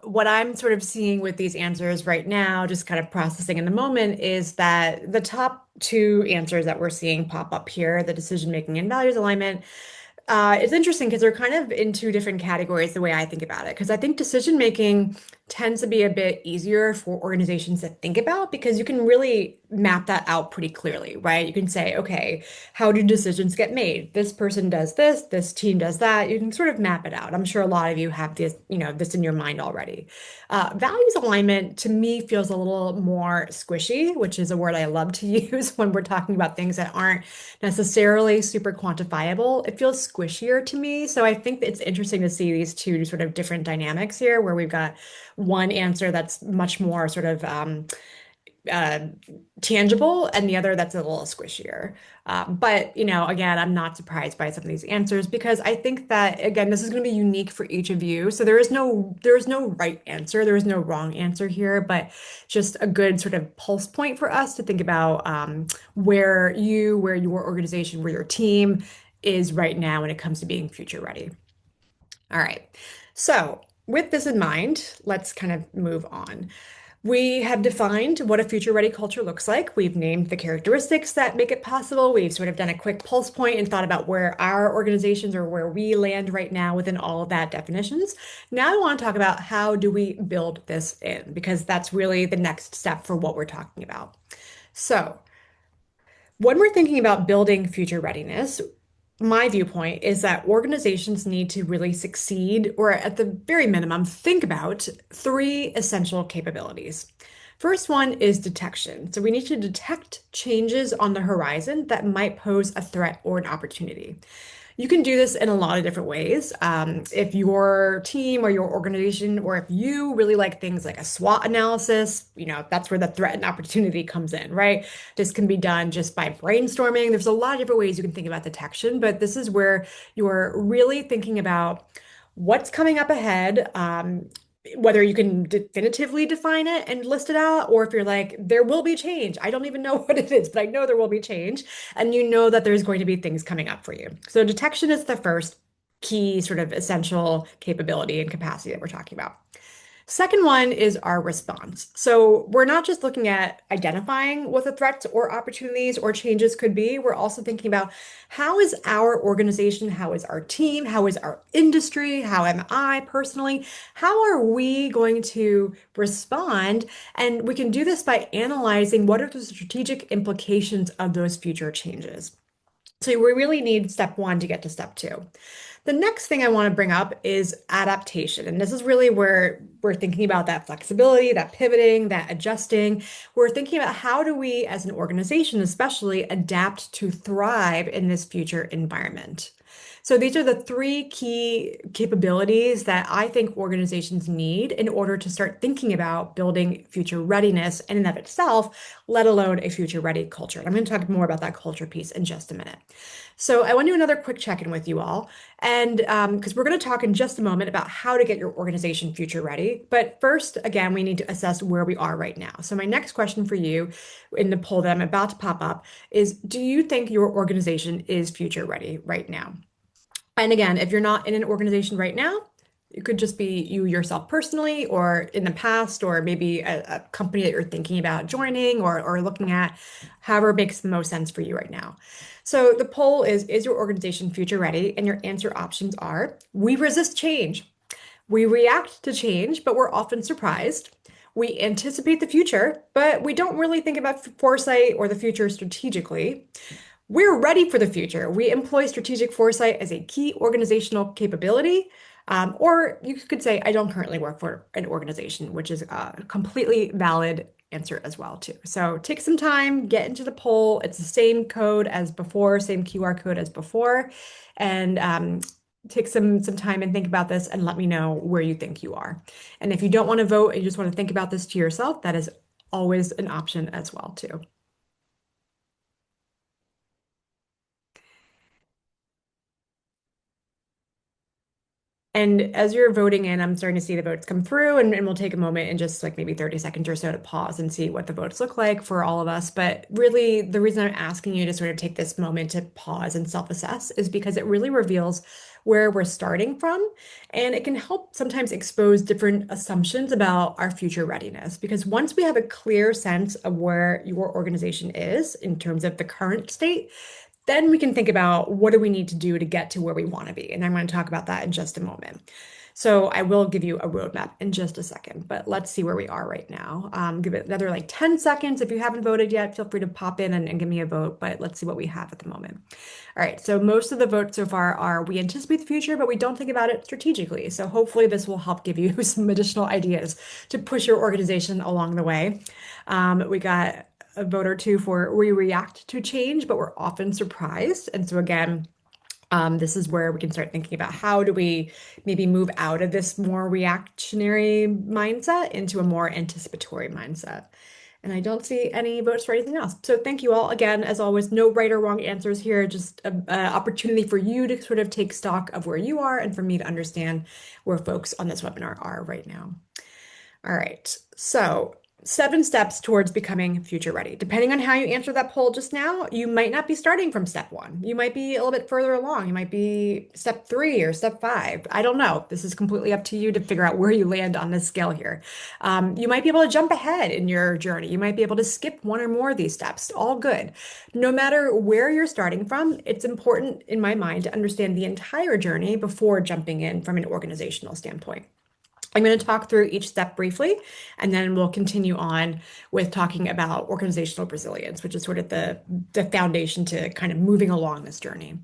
what I'm sort of seeing with these answers right now, just kind of processing in the moment, is that the top two answers that we're seeing pop up here, the decision making and values alignment, It's interesting because they're kind of in two different categories the way I think about it. Because I think decision making tends to be a bit easier for organizations to think about because you can really map that out pretty clearly, right? You can say, okay, how do decisions get made? This person does this, this team does that. You can sort of map it out. I'm sure a lot of you have this in your mind already. Values alignment to me feels a little more squishy, which is a word I love to use when we're talking about things that aren't necessarily super quantifiable. It feels squishier to me. So I think that it's interesting to see these two sort of different dynamics here, where we've got one answer that's much more sort of uh, tangible and the other that's a little squishier. But, again, I'm not surprised by some of these answers because I think that, again, this is going to be unique for each of you. So there is no right answer. There is no wrong answer here, but just a good sort of pulse point for us to think about where your organization, where your team is right now when it comes to being future ready. All right. So, with this in mind, let's kind of move on. We have defined what a future ready culture looks like. We've named the characteristics that make it possible. We've sort of done a quick pulse point and thought about where our organizations or where we land right now within all of that definitions. Now I want to talk about how do we build this in, because that's really the next step for what we're talking about. So, when we're thinking about building future readiness, my viewpoint is that organizations need to really succeed, or at the very minimum, think about three essential capabilities. First one is detection. So we need to detect changes on the horizon that might pose a threat or an opportunity. You can do this in a lot of different ways. If your team or your organization, or if you really like things like a SWOT analysis, that's where the threat and opportunity comes in, right? This can be done just by brainstorming. There's a lot of different ways you can think about detection, but this is where you're really thinking about what's coming up ahead, whether you can definitively define it and list it out, or if you're like, there will be change. I don't even know what it is, but I know there will be change. And you know that there's going to be things coming up for you. So detection is the first key sort of essential capability and capacity that we're talking about. Second one is our response. So we're not just looking at identifying what the threats or opportunities or changes could be. We're also thinking about how is our organization, how is our team, how is our industry, how am I personally, how are we going to respond? And we can do this by analyzing what are the strategic implications of those future changes. So we really need step one to get to step two. The next thing I want to bring up is adaptation. And this is really where we're thinking about that flexibility, that pivoting, that adjusting. We're thinking about how do we, as an organization, especially adapt to thrive in this future environment. So these are the three key capabilities that I think organizations need in order to start thinking about building future readiness in and of itself, let alone a future ready culture. And I'm going to talk more about that culture piece in just a minute. So I want to do another quick check-in with you all. And because we're going to talk in just a moment about how to get your organization future ready. But first, again, we need to assess where we are right now. So my next question for you in the poll that I'm about to pop up is, do you think your organization is future ready right now? And again, if you're not in an organization right now, it could just be you yourself personally, or in the past, or maybe a company that you're thinking about joining or looking at, however makes the most sense for you right now. So the poll is your organization future ready? And your answer options are: we resist change, we react to change, but we're often surprised, we anticipate the future, but we don't really think about foresight or the future strategically, we're ready for the future. We employ strategic foresight as a key organizational capability. Or you could say, I don't currently work for an organization, which is a completely valid answer as well, too. So take some time, get into the poll. It's the same code as before, same QR code as before. And take some time and think about this and let me know where you think you are. And if you don't want to vote and you just want to think about this to yourself, that is always an option as well, too. And as you're voting in, I'm starting to see the votes come through, and we'll take a moment and just like maybe 30 seconds or so to pause and see what the votes look like for all of us. But really, the reason I'm asking you to sort of take this moment to pause and self-assess is because it really reveals where we're starting from. And it can help sometimes expose different assumptions about our future readiness. Because once we have a clear sense of where your organization is in terms of the current state, Then we can think about what do we need to do to get to where we want to be. And I'm going to talk about that in just a moment. So I will give you a roadmap in just a second, but let's see where we are right now. Give it another like 10 seconds. If you haven't voted yet, feel free to pop in and give me a vote, but let's see what we have at the moment. All right, so most of the votes so far are we anticipate the future, but we don't think about it strategically. So hopefully this will help give you some additional ideas to push your organization along the way. We got a vote or two for we react to change, but we're often surprised. And so again, this is where we can start thinking about how do we maybe move out of this more reactionary mindset into a more anticipatory mindset. And I don't see any votes for anything else. So thank you all. Again, as always, no right or wrong answers here, just an opportunity for you to sort of take stock of where you are and for me to understand where folks on this webinar are right now. All right, so 7 steps towards becoming future ready. Depending on how you answer that poll just now, you might not be starting from step 1. You might be a little bit further along. You might be step 3 or step 5. I don't know. This is completely up to you to figure out where you land on this scale here. You might be able to jump ahead in your journey. You might be able to skip one or more of these steps. All good. No matter where you're starting from, it's important in my mind to understand the entire journey before jumping in from an organizational standpoint. I'm going to talk through each step briefly, and then we'll continue on with talking about organizational resilience, which is sort of the foundation to kind of moving along this journey.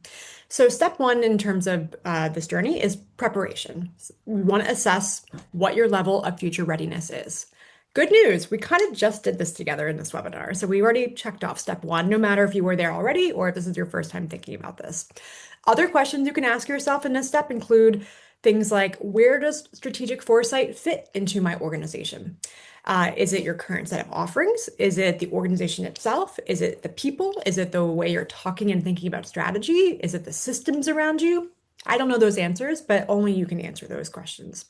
So step 1 in terms of this journey is preparation. We want to assess what your level of future readiness is. Good news, we kind of just did this together in this webinar. So we already checked off step 1, no matter if you were there already or if this is your first time thinking about this. Other questions you can ask yourself in this step include things like, where does strategic foresight fit into my organization? Is it your current set of offerings? Is it the organization itself? Is it the people? Is it the way you're talking and thinking about strategy? Is it the systems around you? I don't know those answers, but only you can answer those questions.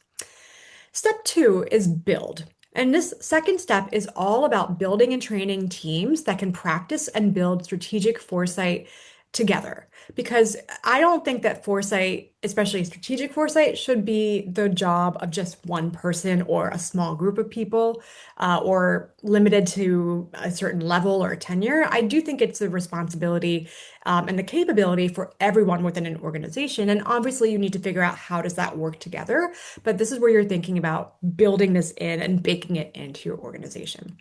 Step 2 is build. And this second step is all about building and training teams that can practice and build strategic foresight together. Because I don't think that foresight, especially strategic foresight, should be the job of just one person or a small group of people or limited to a certain level or tenure. I do think it's the responsibility and the capability for everyone within an organization. And obviously, you need to figure out how does that work together. But this is where you're thinking about building this in and baking it into your organization.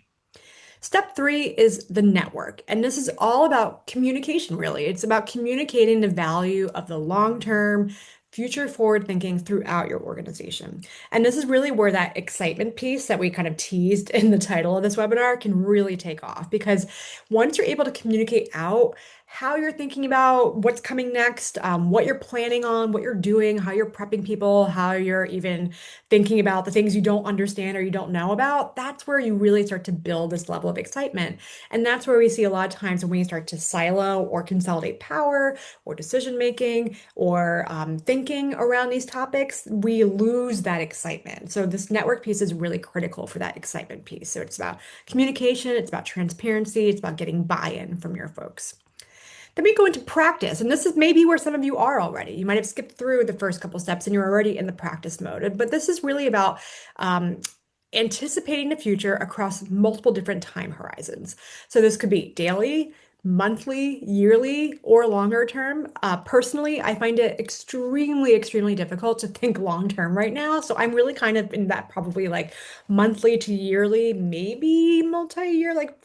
Step 3 is the network. And this is all about communication, really. It's about communicating the value of the long-term, future forward thinking throughout your organization. And this is really where that excitement piece that we kind of teased in the title of this webinar can really take off. Because once you're able to communicate out how you're thinking about what's coming next, what you're planning on, what you're doing, how you're prepping people, how you're even thinking about the things you don't understand or you don't know about, that's where you really start to build this level of excitement. And that's where we see a lot of times when we start to silo or consolidate power or decision making or thinking around these topics, we lose that excitement. So this network piece is really critical for that excitement piece. So it's about communication, it's about transparency, it's about getting buy-in from your folks. Then we go into practice, and this is maybe where some of you are already. You might have skipped through the first couple steps and you're already in the practice mode. But this is really about anticipating the future across multiple different time horizons. So this could be daily, monthly, yearly, or longer term. Personally, I find it extremely difficult to think long term right now. So I'm really kind of in that probably like monthly to yearly, maybe multi-year, like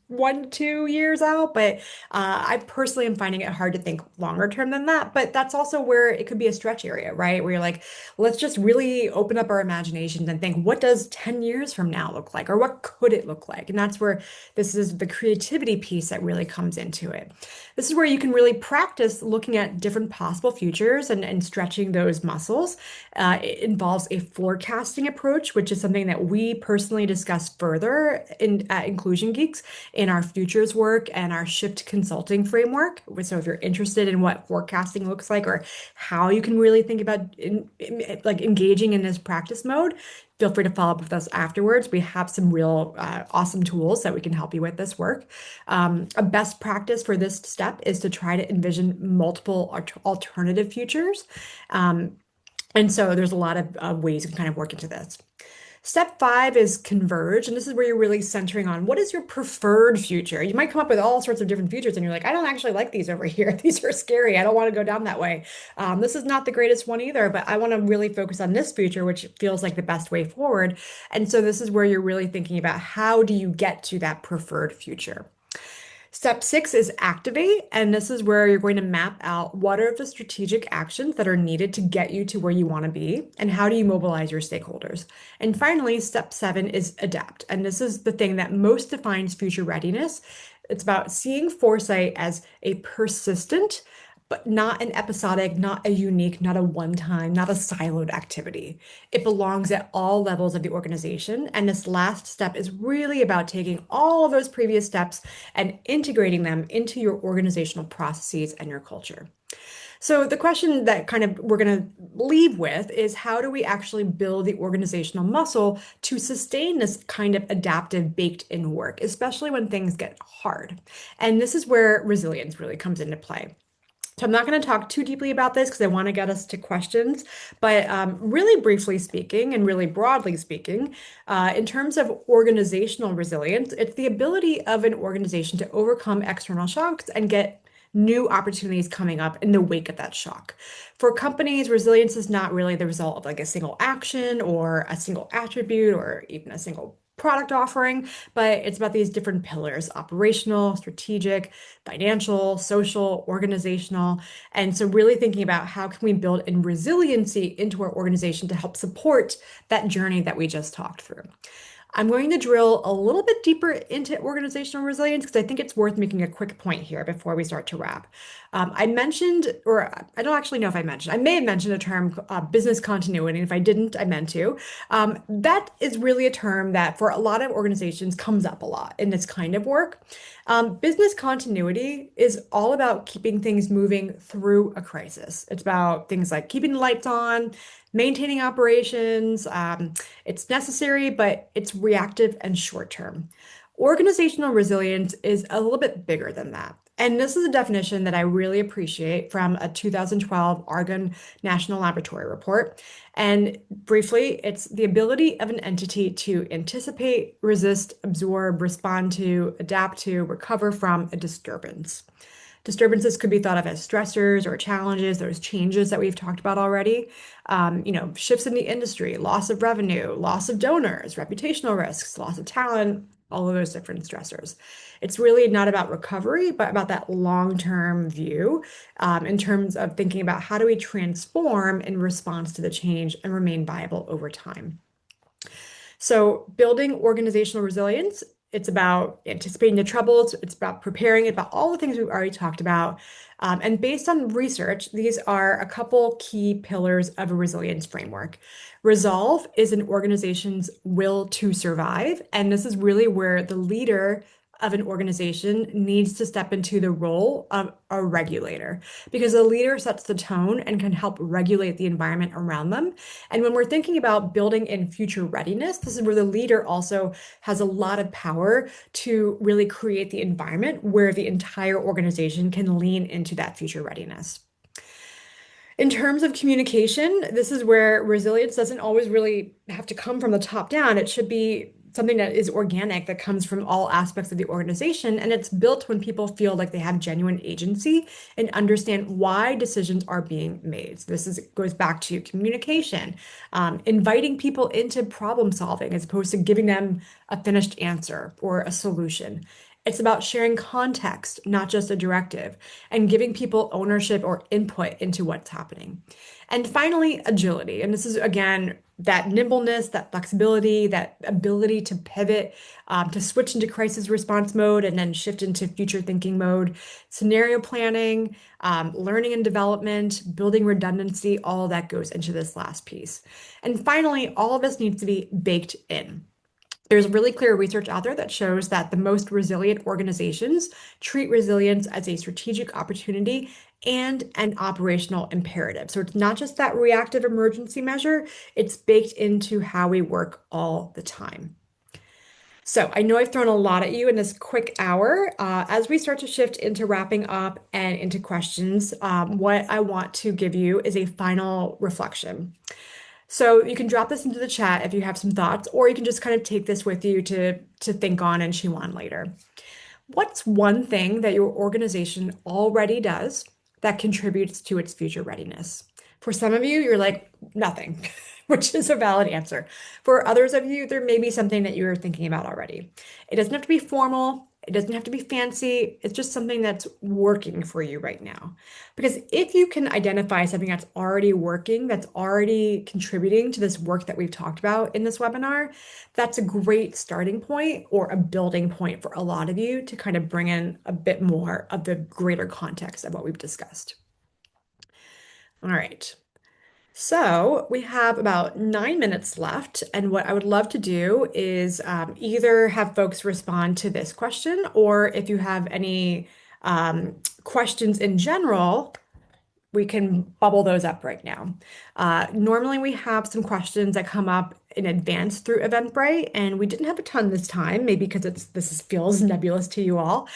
1 to 2 years out. But I personally am finding it hard to think longer term than that. But that's also where it could be a stretch area, right? Where you're like, let's just really open up our imaginations and think, what does 10 years from now look like? Or what could it look like? And that's where this is the creativity piece that really comes into it. This is where you can really practice looking at different possible futures and stretching those muscles. It involves a forecasting approach, which is something that we personally discuss further at Inclusion Geeks in our futures work and our shift consulting framework. So if you're interested in what forecasting looks like or how you can really think about like engaging in this practice mode, feel free to follow up with us afterwards. We have some real awesome tools that we can help you with this work. A best practice for this step is to try to envision multiple alternative futures. And so there's a lot of ways you can kind of work into this. Step five is converge, and this is where you're really centering on what is your preferred future. You might come up with all sorts of different futures, and you're like, I don't actually like these over here. These are scary. I don't want to go down that way. This is not the greatest one either, but I want to really focus on this future, which feels like the best way forward. And so this is where you're really thinking about how do you get to that preferred future. Step six is activate, and this is where you're going to map out what are the strategic actions that are needed to get you to where you want to be, and how do you mobilize your stakeholders. And finally, step seven is adapt, and this is the thing that most defines future readiness. It's about seeing foresight as a persistent, but not an episodic, not a unique, not a one-time, not a siloed activity. It belongs at all levels of the organization. And this last step is really about taking all of those previous steps and integrating them into your organizational processes and your culture. So the question that kind of we're going to leave with is how do we actually build the organizational muscle to sustain this kind of adaptive baked in work, especially when things get hard? And this is where resilience really comes into play. So I'm not going to talk too deeply about this because I want to get us to questions, but really briefly speaking and really broadly speaking, in terms of organizational resilience, it's the ability of an organization to overcome external shocks and get new opportunities coming up in the wake of that shock. For companies, resilience is not really the result of like a single action or a single attribute or even a single product offering, but it's about these different pillars: operational, strategic, financial, social, organizational. And so really thinking about how can we build in resiliency into our organization to help support that journey that we just talked through. I'm going to drill a little bit deeper into organizational resilience because I think it's worth making a quick point here before we start to wrap. I mentioned, or I don't actually know if I mentioned, I may have mentioned a term, business continuity. And if I didn't, I meant to. That is really a term that for a lot of organizations comes up a lot in this kind of work. Business continuity is all about keeping things moving through a crisis. It's about things like keeping the lights on, maintaining operations. It's necessary, but it's reactive and short term. Organizational resilience is a little bit bigger than that. And this is a definition that I really appreciate from a 2012 Argonne National Laboratory report. And briefly, it's the ability of an entity to anticipate, resist, absorb, respond to, adapt to, recover from a disturbance. Disturbances could be thought of as stressors or challenges, those changes that we've talked about already. Shifts in the industry, loss of revenue, loss of donors, reputational risks, loss of talent, all of those different stressors. It's really not about recovery, but about that long-term view in terms of thinking about how do we transform in response to the change and remain viable over time. So building organizational resilience, it's about anticipating the troubles, it's about preparing, about all the things we've already talked about. And based on research, these are a couple key pillars of a resilience framework. Resolve is an organization's will to survive. And this is really where the leader of an organization needs to step into the role of a regulator because the leader sets the tone and can help regulate the environment around them. And when we're thinking about building in future readiness, this is where the leader also has a lot of power to really create the environment where the entire organization can lean into that future readiness. In terms of communication, this is where resilience doesn't always really have to come from the top down. It should be something that is organic, that comes from all aspects of the organization. And it's built when people feel like they have genuine agency and understand why decisions are being made. So this goes back to communication, inviting people into problem solving as opposed to giving them a finished answer or a solution. It's about sharing context, not just a directive, and giving people ownership or input into what's happening. And finally, agility. And this is, again, that nimbleness, that flexibility, that ability to pivot, to switch into crisis response mode and then shift into future thinking mode, scenario planning, learning and development, building redundancy, all that goes into this last piece. And finally, all of this needs to be baked in. There's really clear research out there that shows that the most resilient organizations treat resilience as a strategic opportunity and an operational imperative. So it's not just that reactive emergency measure, it's baked into how we work all the time. So I know I've thrown a lot at you in this quick hour. As we start to shift into wrapping up and into questions, what I want to give you is a final reflection. So you can drop this into the chat if you have some thoughts, or you can just kind of take this with you to think on and chew on later. What's one thing that your organization already does that contributes to its future readiness? For some of you, you're like, nothing, which is a valid answer. For others of you, there may be something that you're thinking about already. It doesn't have to be formal, it doesn't have to be fancy, it's just something that's working for you right now. Because if you can identify something that's already working, that's already contributing to this work that we've talked about in this webinar, that's a great starting point or a building point for a lot of you to kind of bring in a bit more of the greater context of what we've discussed. All right. So we have about 9 minutes left, and what I would love to do is either have folks respond to this question, or if you have any questions in general, we can bubble those up right now. Normally, we have some questions that come up in advance through Eventbrite, and we didn't have a ton this time, maybe because feels nebulous to you all,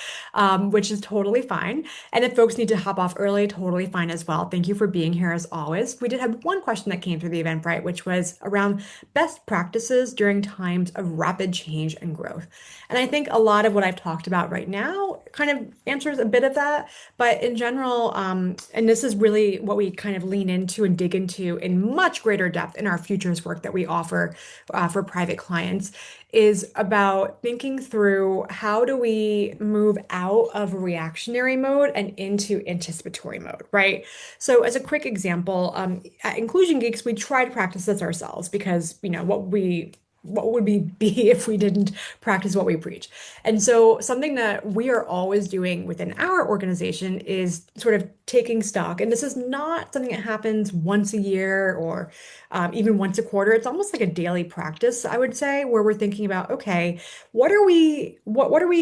which is totally fine. And if folks need to hop off early, totally fine as well. Thank you for being here as always. We did have one question that came through the Eventbrite, which was around best practices during times of rapid change and growth. And I think a lot of what I've talked about right now kind of answers a bit of that. But in general, and this is really what we kind of lean into and dig into in much greater depth in our futures work that we offer for private clients, is about thinking through how do we move out of reactionary mode and into anticipatory mode, right? So, as a quick example, at Inclusion Geeks, we try to practice this ourselves because, what would we be if we didn't practice what we preach? And so, something that we are always doing within our organization is sort of taking stock. And this is not something that happens once a year or even once a quarter. It's almost like a daily practice, I would say, where we're thinking about, okay, what are we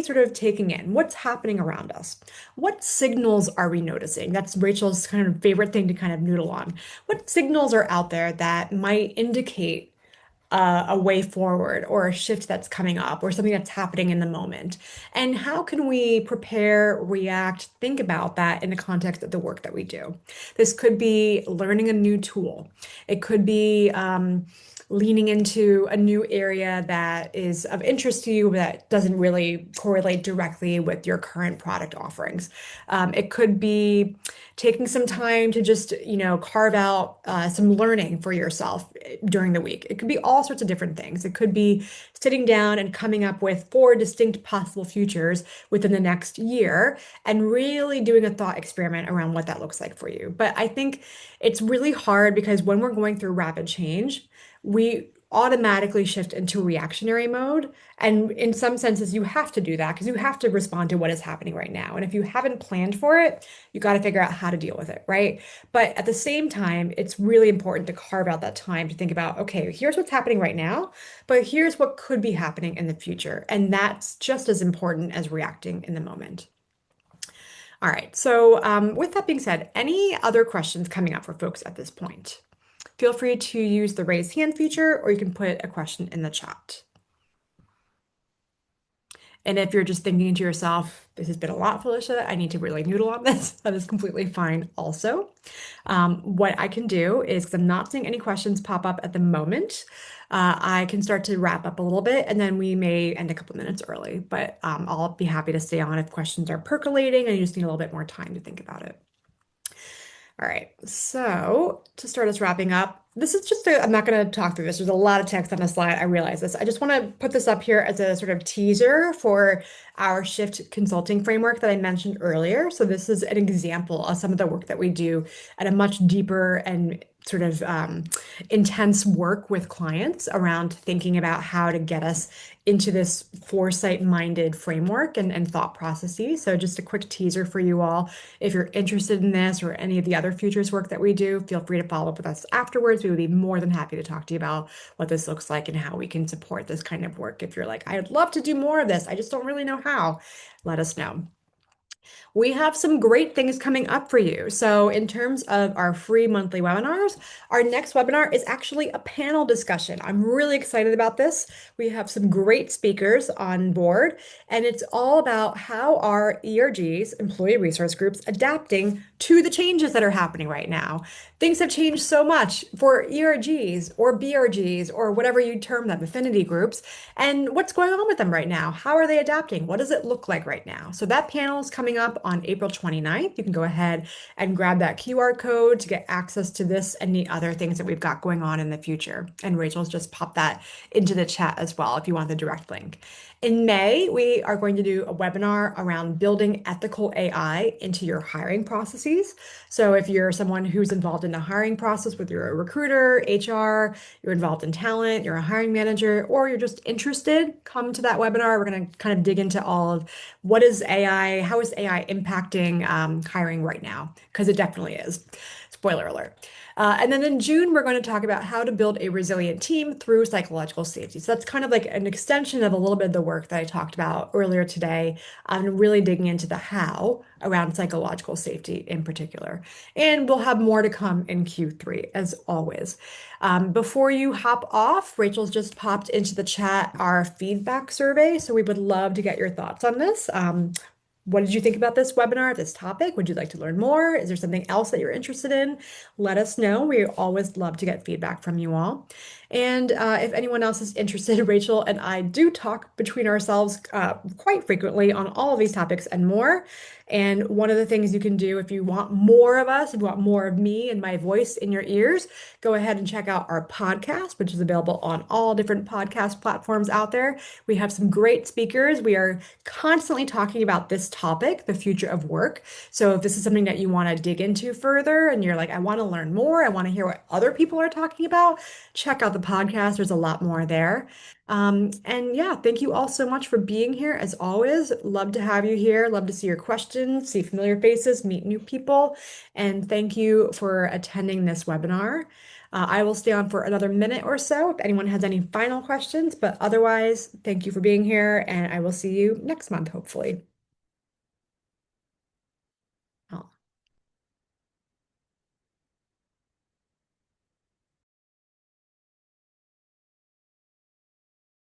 sort of taking in? What's happening around us? What signals are we noticing? That's Rachel's kind of favorite thing to kind of noodle on. What signals are out there that might indicate a way forward or a shift that's coming up or something that's happening in the moment? And how can we prepare, react, think about that in the context of the work that we do? This could be learning a new tool. It could be leaning into a new area that is of interest to you that doesn't really correlate directly with your current product offerings. It could be taking some time to just, carve out some learning for yourself during the week. It could be all sorts of different things. It could be sitting down and coming up with four distinct possible futures within the next year and really doing a thought experiment around what that looks like for you. But I think it's really hard because when we're going through rapid change, we automatically shift into reactionary mode. And in some senses, you have to do that because you have to respond to what is happening right now. And if you haven't planned for it, you got to figure out how to deal with it, right? But at the same time, it's really important to carve out that time to think about, okay, here's what's happening right now, but here's what could be happening in the future. And that's just as important as reacting in the moment. All right. So, with that being said, any other questions coming up for folks at this point? Feel free to use the raise hand feature, or you can put a question in the chat. And if you're just thinking to yourself, this has been a lot, Felicia, I need to really noodle on this, that is completely fine also. What I can do is, because I'm not seeing any questions pop up at the moment, I can start to wrap up a little bit and then we may end a couple minutes early, but I'll be happy to stay on if questions are percolating and you just need a little bit more time to think about it. All right, so to start us wrapping up, this is just I'm not going to talk through this. There's a lot of text on the slide. I realize this. I just want to put this up here as a sort of teaser for our shift consulting framework that I mentioned earlier. So this is an example of some of the work that we do at a much deeper and sort of intense work with clients around thinking about how to get us into this foresight-minded framework and thought processes. So just a quick teaser for you all. If you're interested in this or any of the other futures work that we do, feel free to follow up with us afterwards. We would be more than happy to talk to you about what this looks like and how we can support this kind of work. If you're like, I'd love to do more of this, I just don't really know how, let us know. We have some great things coming up for you. So, in terms of our free monthly webinars, our next webinar is actually a panel discussion. I'm really excited about this. We have some great speakers on board, and it's all about how our ERGs, employee resource groups, adapting to the changes that are happening right now. Things have changed so much for ERGs or BRGs or whatever you term them, affinity groups, and what's going on with them right now? How are they adapting? What does it look like right now? So that panel is coming up on April 29th. You can go ahead and grab that QR code to get access to this and the other things that we've got going on in the future. And Rachel's just popped that into the chat as well if you want the direct link. In May, we are going to do a webinar around building ethical AI into your hiring processes. So if you're someone who's involved in the hiring process, whether you're a recruiter, HR, you're involved in talent, you're a hiring manager, or you're just interested, come to that webinar. We're going to kind of dig into all of what is AI, how is AI impacting hiring right now, because it definitely is. Spoiler alert. And then in June, we're going to talk about how to build a resilient team through psychological safety. So that's kind of like an extension of a little bit of the work that I talked about earlier today, and really digging into the how around psychological safety in particular. And we'll have more to come in Q3, as always. Before you hop off, Rachel's just popped into the chat our feedback survey. So we would love to get your thoughts on this. What did you think about this webinar, this topic? Would you like to learn more? Is there something else that you're interested in? Let us know. We always love to get feedback from you all. And if anyone else is interested, Rachel and I do talk between ourselves quite frequently on all of these topics and more. And one of the things you can do if you want more of us, if you want more of me and my voice in your ears, go ahead and check out our podcast, which is available on all different podcast platforms out there. We have some great speakers. We are constantly talking about this topic, the future of work. So if this is something that you want to dig into further and you're like, I want to learn more, I want to hear what other people are talking about, check out the podcast. There's a lot more there. And yeah, thank you all so much for being here. As always, love to have you here. Love to see your questions, see familiar faces, meet new people. And thank you for attending this webinar. I will stay on for another minute or so if anyone has any final questions, but otherwise, thank you for being here, and I will see you next month, hopefully.